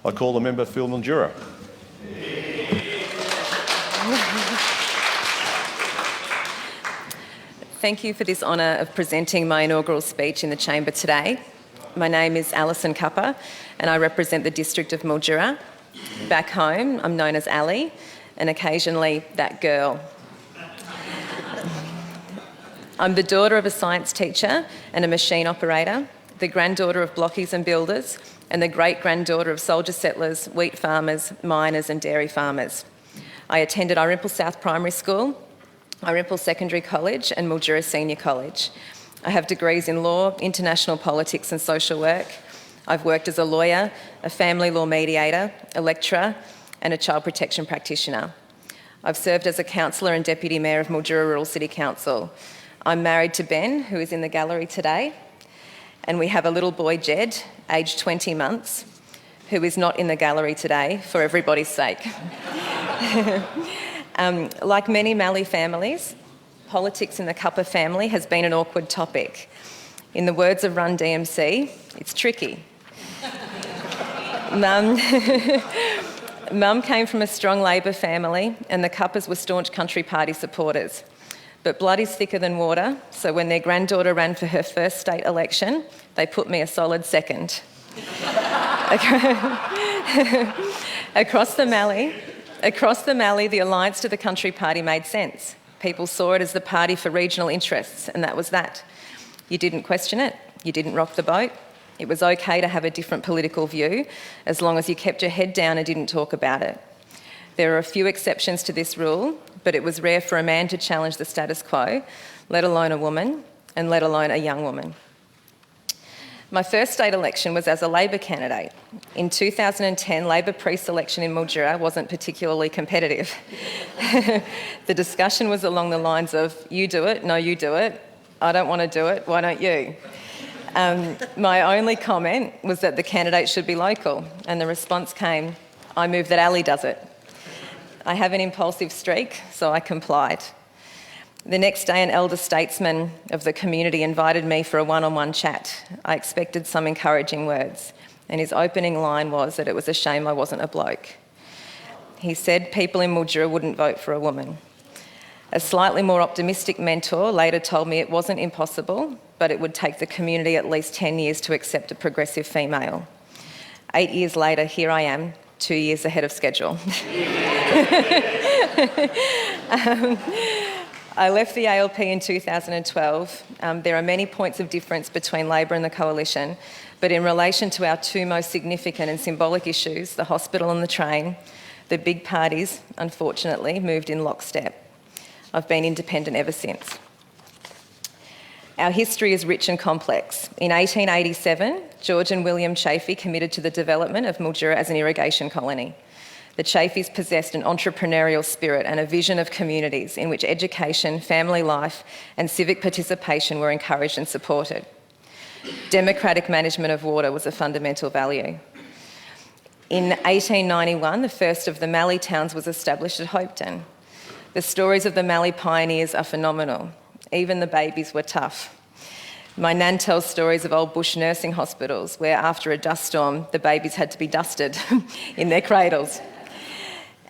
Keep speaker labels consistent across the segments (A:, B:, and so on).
A: I call the member for Mildura.
B: Thank you for this honour of presenting my inaugural speech in the chamber today. My name is Alison Cupper and I represent the district of Mildura. Back home, I'm known as Ali and occasionally that girl. I'm the daughter of a science teacher and a machine operator, the granddaughter of blockies and builders, and the great-granddaughter of soldier settlers, wheat farmers, miners and dairy farmers. I attended Irimple South Primary School, Irimple Secondary College and Mildura Senior College. I have degrees in law, international politics and social work. I've worked as a lawyer, a family law mediator, a lecturer and a child protection practitioner. I've served as a councillor and Deputy Mayor of Mildura Rural City Council. I'm married to Ben, who is in the gallery today, and we have a little boy, Jed, aged 20 months, who is not in the gallery today for everybody's sake. Like many Mallee families, politics in the Cupper family has been an awkward topic. In the words of Run DMC, it's tricky. Mum came from a strong Labor family and the Cuppers were staunch Country Party supporters. But blood is thicker than water, so when their granddaughter ran for her first state election, they put me a solid second. Across the Mallee, the alliance to the Country Party made sense. People saw it as the party for regional interests, and that was that. You didn't question it, you didn't rock the boat. It was okay to have a different political view, as long as you kept your head down and didn't talk about it. There are a few exceptions to this rule, but it was rare for a man to challenge the status quo, let alone a woman, and let alone a young woman. My first state election was as a Labor candidate. In 2010, Labor pre-selection in Mildura wasn't particularly competitive. The discussion was along the lines of, you do it, no you do it, I don't want to do it, why don't you? My only comment was that the candidate should be local, and the response came, I move that Ali does it. I have an impulsive streak, so I complied. The next day, an elder statesman of the community invited me for a one-on-one chat. I expected some encouraging words, and his opening line was that it was a shame I wasn't a bloke. He said people in Mildura wouldn't vote for a woman. A slightly more optimistic mentor later told me it wasn't impossible, but it would take the community at least 10 years to accept a progressive female. 8 years later, here I am, 2 years ahead of schedule. I left the ALP in 2012. There are many points of difference between Labor and the Coalition, but in relation to our two most significant and symbolic issues, the hospital and the train, the big parties, unfortunately, moved in lockstep. I've been independent ever since. Our history is rich and complex. In 1887, George and William Chaffey committed to the development of Mildura as an irrigation colony. The Chaffeys possessed an entrepreneurial spirit and a vision of communities in which education, family life and civic participation were encouraged and supported. Democratic management of water was a fundamental value. In 1891, the first of the Mallee towns was established at Hopetoun. The stories of the Mallee pioneers are phenomenal. Even the babies were tough. My nan tells stories of old bush nursing hospitals where after a dust storm, the babies had to be dusted in their cradles.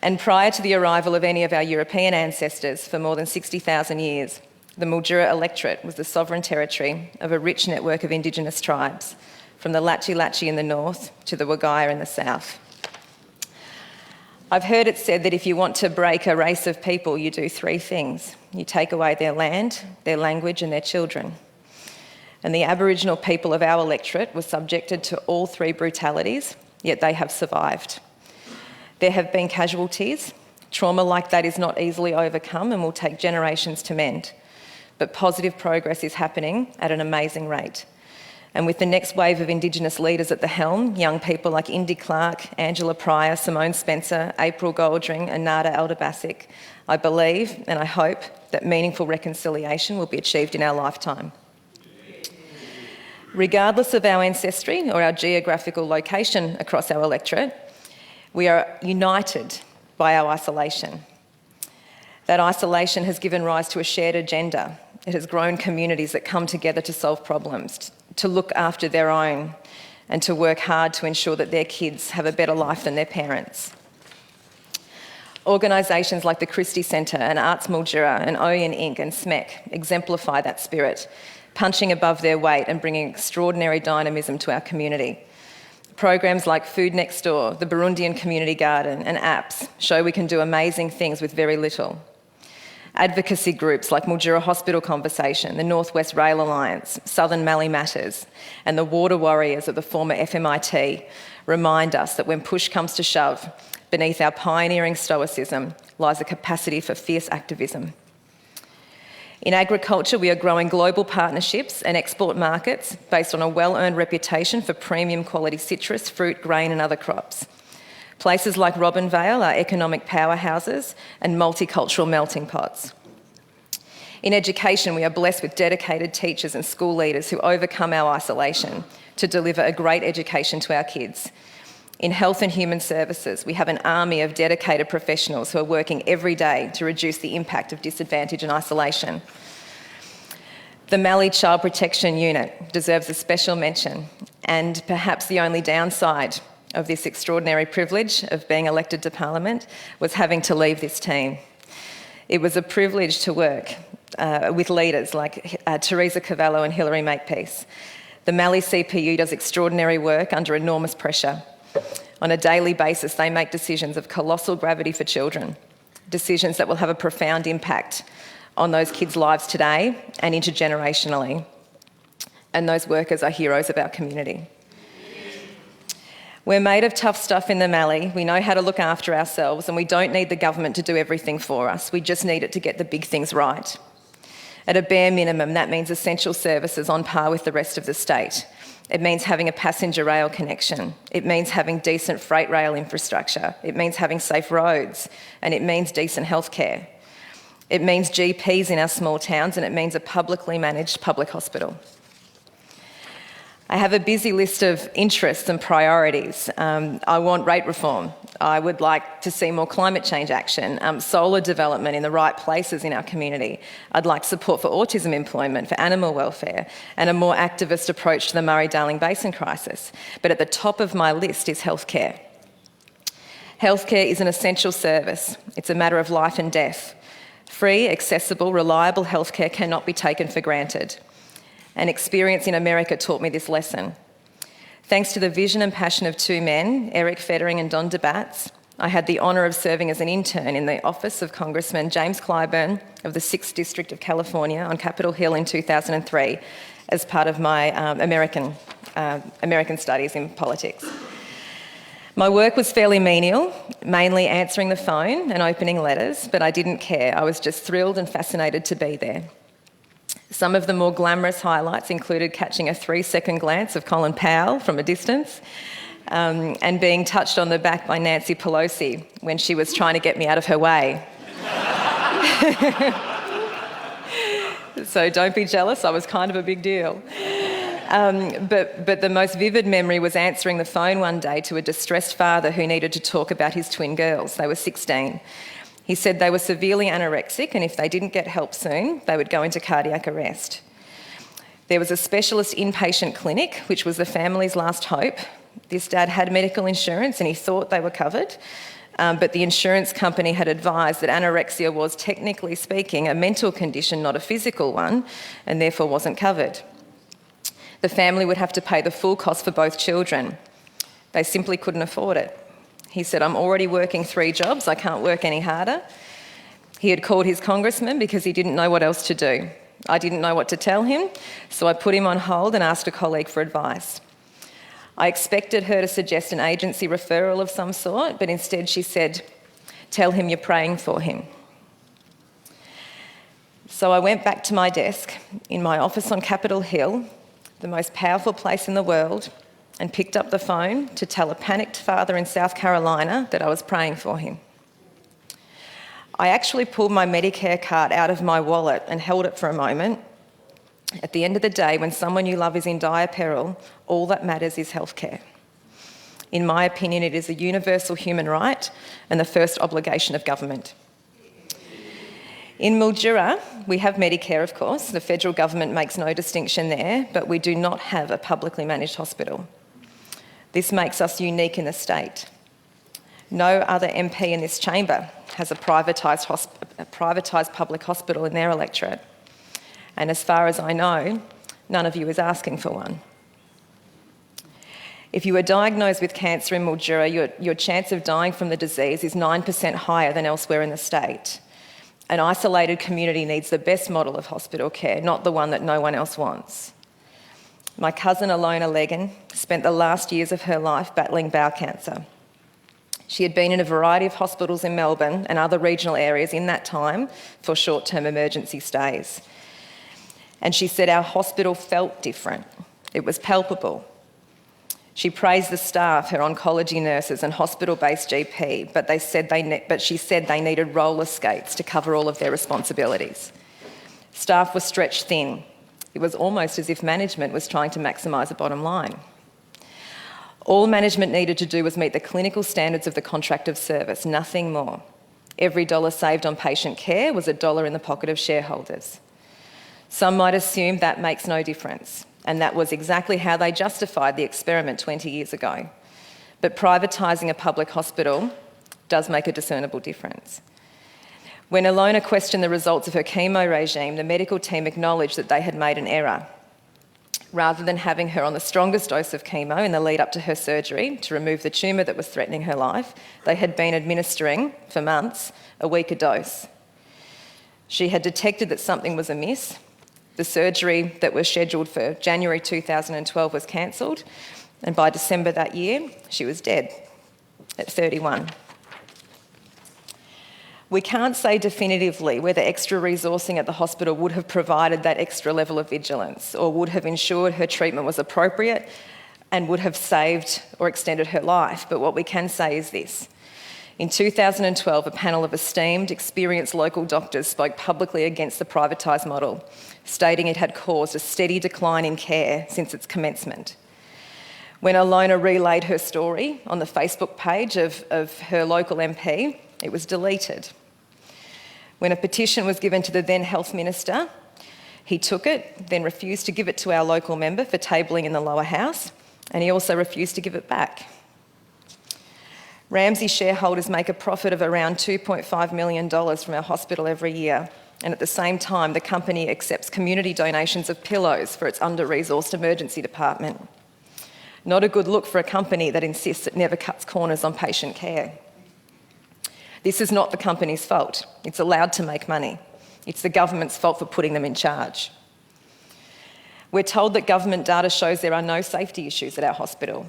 B: And prior to the arrival of any of our European ancestors for more than 60,000 years, the Mildura electorate was the sovereign territory of a rich network of Indigenous tribes, from the Latchi Latchi in the north to the Wagaya in the south. I've heard it said that if you want to break a race of people, you do three things. You take away their land, their language and their children. And the Aboriginal people of our electorate were subjected to all three brutalities, yet they have survived. There have been casualties. Trauma like that is not easily overcome and will take generations to mend. But positive progress is happening at an amazing rate. And with the next wave of Indigenous leaders at the helm, young people like Indy Clark, Angela Pryor, Simone Spencer, April Goldring and Nada Alderbasic, I believe and I hope that meaningful reconciliation will be achieved in our lifetime. Regardless of our ancestry or our geographical location across our electorate, we are united by our isolation. That isolation has given rise to a shared agenda. It has grown communities that come together to solve problems, to look after their own and to work hard to ensure that their kids have a better life than their parents. Organisations like the Christie Centre and Arts Mildura and Oyen Inc. and SMEC exemplify that spirit, punching above their weight and bringing extraordinary dynamism to our community. Programs like Food Next Door, the Burundian Community Garden and APPS show we can do amazing things with very little. Advocacy groups like Mildura Hospital Conversation, the North West Rail Alliance, Southern Mallee Matters and the Water Warriors of the former FMIT remind us that when push comes to shove, beneath our pioneering stoicism lies a capacity for fierce activism. In agriculture, we are growing global partnerships and export markets based on a well-earned reputation for premium quality citrus, fruit, grain and other crops. Places like Robinvale are economic powerhouses and multicultural melting pots. In education, we are blessed with dedicated teachers and school leaders who overcome our isolation to deliver a great education to our kids. In health and human services, we have an army of dedicated professionals who are working every day to reduce the impact of disadvantage and isolation. The Mallee Child Protection Unit deserves a special mention, and perhaps the only downside of this extraordinary privilege of being elected to Parliament was having to leave this team. It was a privilege to work with leaders like Teresa Cavallo and Hilary Makepeace. The Mallee CPU does extraordinary work under enormous pressure. On a daily basis, they make decisions of colossal gravity for children, decisions that will have a profound impact on those kids' lives today and intergenerationally. And those workers are heroes of our community. We're made of tough stuff in the Mallee. We know how to look after ourselves, and we don't need the government to do everything for us. We just need it to get the big things right. At a bare minimum, that means essential services on par with the rest of the state. It means having a passenger rail connection. It means having decent freight rail infrastructure. It means having safe roads. And it means decent healthcare. It means GPs in our small towns, and it means a publicly managed public hospital. I have a busy list of interests and priorities. I want rate reform. I would like to see more climate change action, solar development in the right places in our community. I'd like support for autism employment, for animal welfare, and a more activist approach to the Murray-Darling Basin crisis. But at the top of my list is healthcare. Healthcare is an essential service. It's a matter of life and death. Free, accessible, reliable healthcare cannot be taken for granted. An experience in America taught me this lesson. Thanks to the vision and passion of two men, Eric Fettering and Don DeBatz, I had the honour of serving as an intern in the office of Congressman James Clyburn of the 6th District of California on Capitol Hill in 2003 as part of my American studies in politics. My work was fairly menial, mainly answering the phone and opening letters, but I didn't care. I was just thrilled and fascinated to be there. Some of the more glamorous highlights included catching a 3-second glance of Colin Powell from a distance and being touched on the back by Nancy Pelosi when she was trying to get me out of her way. So don't be jealous, I was kind of a big deal. But the most vivid memory was answering the phone one day to a distressed father who needed to talk about his twin girls. They were 16. He said they were severely anorexic, and if they didn't get help soon, they would go into cardiac arrest. There was a specialist inpatient clinic, which was the family's last hope. This dad had medical insurance and he thought they were covered, but the insurance company had advised that anorexia was, technically speaking, a mental condition, not a physical one, and therefore wasn't covered. The family would have to pay the full cost for both children. They simply couldn't afford it. He said, I'm already working 3 jobs, I can't work any harder. He had called his congressman because he didn't know what else to do. I didn't know what to tell him, so I put him on hold and asked a colleague for advice. I expected her to suggest an agency referral of some sort, but instead she said, tell him you're praying for him. So I went back to my desk in my office on Capitol Hill, the most powerful place in the world, and picked up the phone to tell a panicked father in South Carolina that I was praying for him. I actually pulled my Medicare card out of my wallet and held it for a moment. At the end of the day, when someone you love is in dire peril, all that matters is healthcare. In my opinion, it is a universal human right and the first obligation of government. In Mildura, we have Medicare, of course. The federal government makes no distinction there, but we do not have a publicly managed hospital. This makes us unique in the state. No other MP in this chamber has a privatised public hospital in their electorate. And as far as I know, none of you is asking for one. If you were diagnosed with cancer in Mildura, your chance of dying from the disease is 9% higher than elsewhere in the state. An isolated community needs the best model of hospital care, not the one that no one else wants. My cousin Alona Legan spent the last years of her life battling bowel cancer. She had been in a variety of hospitals in Melbourne and other regional areas in that time for short-term emergency stays. And she said our hospital felt different. It was palpable. She praised the staff, her oncology nurses and hospital-based GP, but she said they needed roller skates to cover all of their responsibilities. Staff were stretched thin. It was almost as if management was trying to maximise a bottom line. All management needed to do was meet the clinical standards of the contract of service, nothing more. Every dollar saved on patient care was a dollar in the pocket of shareholders. Some might assume that makes no difference, and that was exactly how they justified the experiment 20 years ago. But privatising a public hospital does make a discernible difference. When Alona questioned the results of her chemo regime, the medical team acknowledged that they had made an error. Rather than having her on the strongest dose of chemo in the lead up to her surgery to remove the tumour that was threatening her life, they had been administering, for months, a weaker dose. She had detected that something was amiss. The surgery that was scheduled for January 2012 was cancelled, and by December that year, she was dead at 31. We can't say definitively whether extra resourcing at the hospital would have provided that extra level of vigilance or would have ensured her treatment was appropriate and would have saved or extended her life. But what we can say is this. In 2012, a panel of esteemed, experienced local doctors spoke publicly against the privatised model, stating it had caused a steady decline in care since its commencement. When Alona relayed her story on the Facebook page of her local MP, it was deleted. When a petition was given to the then Health Minister, he took it, then refused to give it to our local member for tabling in the lower house, and he also refused to give it back. Ramsay shareholders make a profit of around $2.5 million from our hospital every year, and at the same time, the company accepts community donations of pillows for its under-resourced emergency department. Not a good look for a company that insists it never cuts corners on patient care. This is not the company's fault. It's allowed to make money. It's the government's fault for putting them in charge. We're told that government data shows there are no safety issues at our hospital,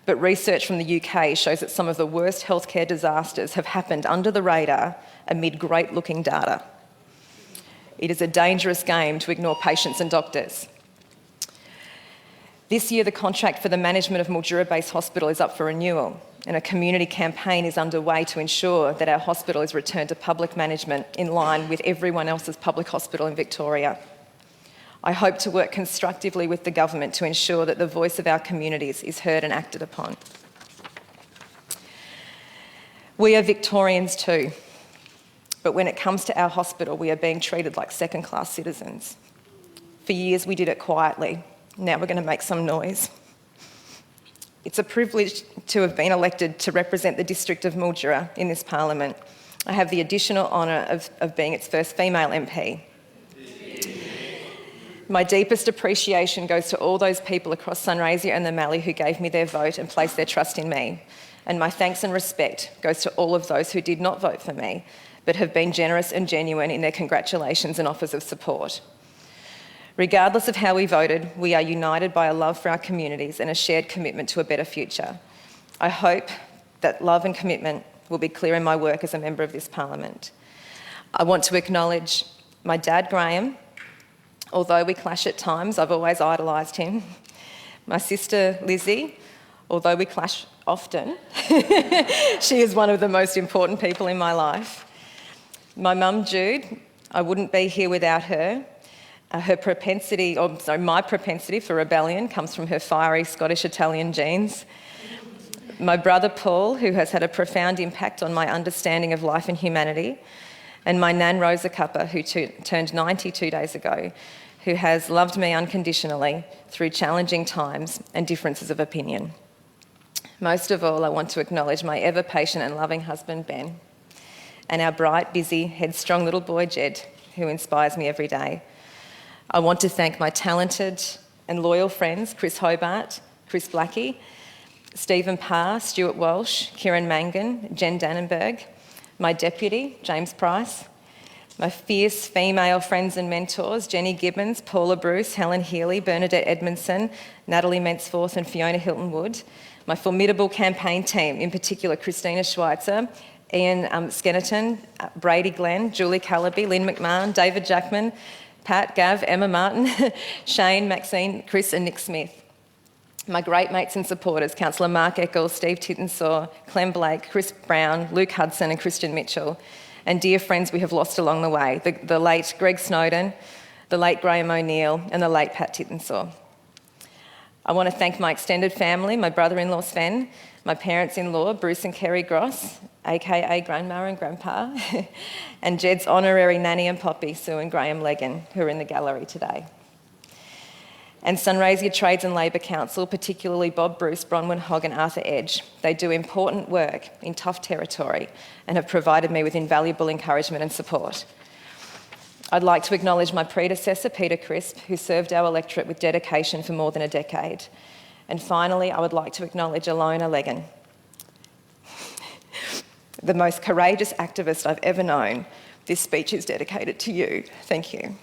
B: but research from the UK shows that some of the worst healthcare disasters have happened under the radar amid great-looking data. It is a dangerous game to ignore patients and doctors. This year, the contract for the management of Mildura-based hospital is up for renewal, and a community campaign is underway to ensure that our hospital is returned to public management in line with everyone else's public hospital in Victoria. I hope to work constructively with the government to ensure that the voice of our communities is heard and acted upon. We are Victorians too, but when it comes to our hospital, we are being treated like second-class citizens. For years, we did it quietly. Now we're going to make some noise. It's a privilege to have been elected to represent the district of Mildura in this parliament. I have the additional honour of being its first female MP. My deepest appreciation goes to all those people across Sunraysia and the Mallee who gave me their vote and placed their trust in me. And my thanks and respect goes to all of those who did not vote for me, but have been generous and genuine in their congratulations and offers of support. Regardless of how we voted, we are united by a love for our communities and a shared commitment to a better future. I hope that love and commitment will be clear in my work as a member of this parliament. I want to acknowledge my dad, Graham. Although we clash at times, I've always idolised him. My sister, Lizzie, although we clash often, she is one of the most important people in my life. My mum, Jude, I wouldn't be here without her. My propensity for rebellion comes from her fiery Scottish-Italian genes. My brother Paul, who has had a profound impact on my understanding of life and humanity, and my nan Rosa Cupper, who turned 90 2 days ago, who has loved me unconditionally through challenging times and differences of opinion. Most of all, I want to acknowledge my ever-patient and loving husband, Ben, and our bright, busy, headstrong little boy, Jed, who inspires me every day. I want to thank my talented and loyal friends, Chris Hobart, Chris Blackie, Stephen Parr, Stuart Walsh, Kieran Mangan, Jen Dannenberg, my deputy, James Price, my fierce female friends and mentors, Jenny Gibbons, Paula Bruce, Helen Healy, Bernadette Edmondson, Natalie Mentsforth and Fiona Hilton-Wood, my formidable campaign team, in particular Christina Schweitzer, Ian Skennerton, Brady Glenn, Julie Calaby, Lynn McMahon, David Jackman, Pat, Gav, Emma Martin, Shane, Maxine, Chris and Nick Smith. My great mates and supporters, Councillor Mark Eccles, Steve Tittensaw, Clem Blake, Chris Brown, Luke Hudson and Christian Mitchell, and dear friends we have lost along the way, the late Greg Snowden, the late Graham O'Neill and the late Pat Tittensaw. I want to thank my extended family, my brother-in-law Sven, my parents-in-law Bruce and Kerry Gross, aka Grandma and Grandpa, and Jed's honorary nanny and poppy, Sue and Graham Legan, who are in the gallery today. And Sunraysia Trades and Labour Council, particularly Bob Bruce, Bronwyn Hogg and Arthur Edge. They do important work in tough territory and have provided me with invaluable encouragement and support. I'd like to acknowledge my predecessor, Peter Crisp, who served our electorate with dedication for more than a decade. And finally, I would like to acknowledge Alona Legan, the most courageous activist I've ever known. This speech is dedicated to you. Thank you.